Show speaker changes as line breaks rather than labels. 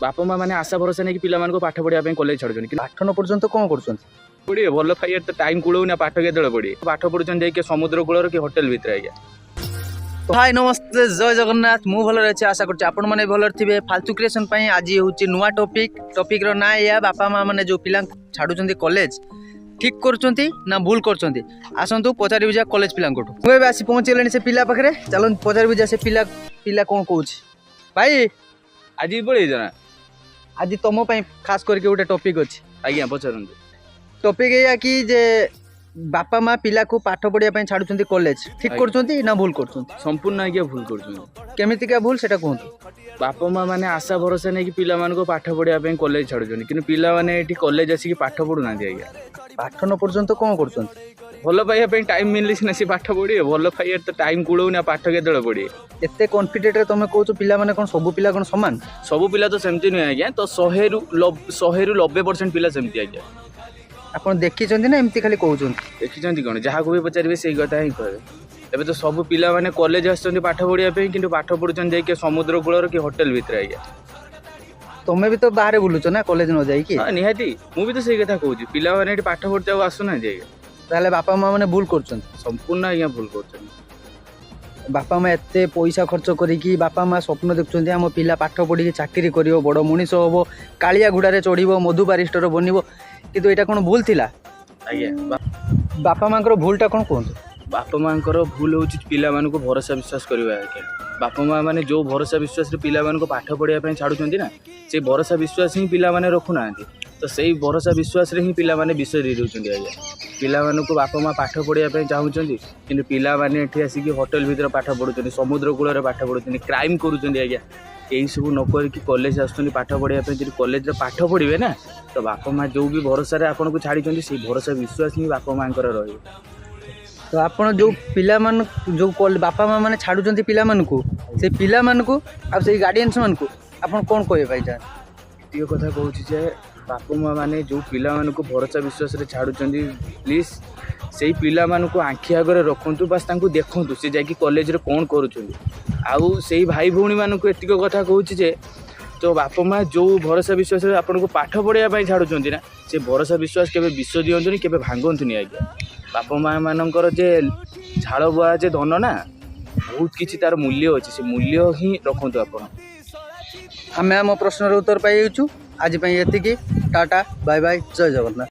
बापा माँ मैंने आशा भरोसा नहीं कि पिला पाठ पढ़ाई कॉलेज छाड़ुन कि
8 9 पर्यंत कौन कर
पड़े भल खाइए तो टाइम कूड़ना पाठ के पड़े पाठ पढ़ुन जाइए समुद्र कूल कि होटेल भितर आज्ञा।
हाय नमस्ते जय जगन्नाथ मु भल रही आशा करछि आपण माने भल थे फालतू क्रिएशन पई आज होची नुआ टॉपिक रो ना या बापा माँ मैंने जो पिला छाड़ुचंदी कॉलेज ठीक करचंती ना भूल करचंती आसंतु पचारि बुझा कॉलेज पिला कोठो मुए आसी पहुंचलेनी से पिला पाखरे चलो पचारि बुझा से पिला कोन कहूछि भाई
आज पड़े जना
आज तुम पई खास करके गोटे टॉपिक अछि
आज्ञा पचार
टॉपिक या कि जे बापा माँ पिला को पाठ पढ़िया छाड़ुचंती कॉलेज ठीक करचंती ना भूल करचंती
संपूर्ण आज्ञा भूल कर
केमितिका भूल सेटा कहंतु।
बापा माँ मैंने आशा भरोसा नहीं कि पिला पाठ पढ़ाई कॉलेज छाड़ुन कि पिला मैंने कॉलेज आसिक पाठ पढ़ुना आज्ञा
8 9 पर्यंत कौन करचंती
भल पाइबा टाइम मिलले सिना से पाठ पढ़े भल पाइबा तो टाइम कूड़ना पाठ के पढ़े
एते कॉन्फिडेंट रे तुम कहू पिला माने कोन सब पिला कोन समान
सब पिला तो सेमती नुहे आज्ञा तो 100 रु 90% पिला सेमती आज्ञा।
आपण देखिचंती ना एमती खाली कहउचंती
देखिचंती कोन जहा को भी पचारिबे सेही कथा ही कहबे एबे तो सब पिला माने कॉलेज आछंती पाठ पढ़िया पे किंतु पाठ पढ़ुचन जाई के समुद्र कूलर कि होटेल भितर आज्ञा।
तुमे भी तो बाहर बुलुच ना कॉलेज न जाई कि
हां निहाती मु भी तो सेही कथा कहूची पिला माने पाठ पढ़ते आसु ना जाई
ताले बापा माँ मैंने भूल करचंती
संपूर्ण आज्ञा भूल करछन।
बापा माँ एते पैसा खर्च करिकी बापा माँ स्वप्न देखुचंती हम पिला पाठ पढ़ी चाकरी करिवो बड़ मनीष होबो कालिया घुड़ारे चढ़िवो मधु बारिस्टर बनिवो किंतु एटा कोन भूल थिला
आज्ञा।
बापा माँ भूलटा कोन कहंतु।
बापा माँ भूल हो पिला को भरोसा विश्वास करवा बापा माँ मैंने जो भरोसा विश्वास पिला पाठ पढ़ाई छाड़ुंट ना से भरोसा विश्वास ही पिला रखुना तो से भरोसा विश्वास ही पिला विषय दे दूसरी आज्ञा पिला बापा माँ पाठ पढ़ाई चाहूँगी कि पिला आसिक होटेल भितर पाठ पढ़ुं समुद्र कूल पाठ पढ़ुं क्राइम करुँच आज्ञा यही सब नक कॉलेज आसुँच पाठ पढ़ाई कॉलेज पाठ पढ़े ना तो बापा माँ जो भी भरोसा आपन को छाड़ी से भरोसा विश्वास ही बापा माँ रही
तो आपण जो पिला मान जो बापा माँ मैंने छाड़ुचंती पिला मानकु से पिला मानकु आ से गार्डियंस मानकु आपण कोन कहबे भाई जान
ये कथा कहूँ जे बापा माँ मैंने जो पिला भरोसा विश्वास रे छाड़ुचंती प्लीज से पिला को आँखि आगे रखु बास देखु से जाकि कॉलेज रे कौन करुँच आउ से भाई भौणी मानक एतिक कथा कहूँ जे तो बापा माँ जो भरोसा विश्वास आपन को पाठ पढ़ाई छाड़ुचंती ना से भरोसा विश्वास केबे विश्व दियंतुनी केबे भांगंतुनी आज्ञा। बापा माँ मानकर जे झाड़ बुआ जे धन ना बहुत किछि तार मूल्य अच्छे से मूल्य ही रखु आपण।
आम प्रश्नर उत्तर पाई आज एतिकी टाटा बाय बाय जय जगन्नाथ।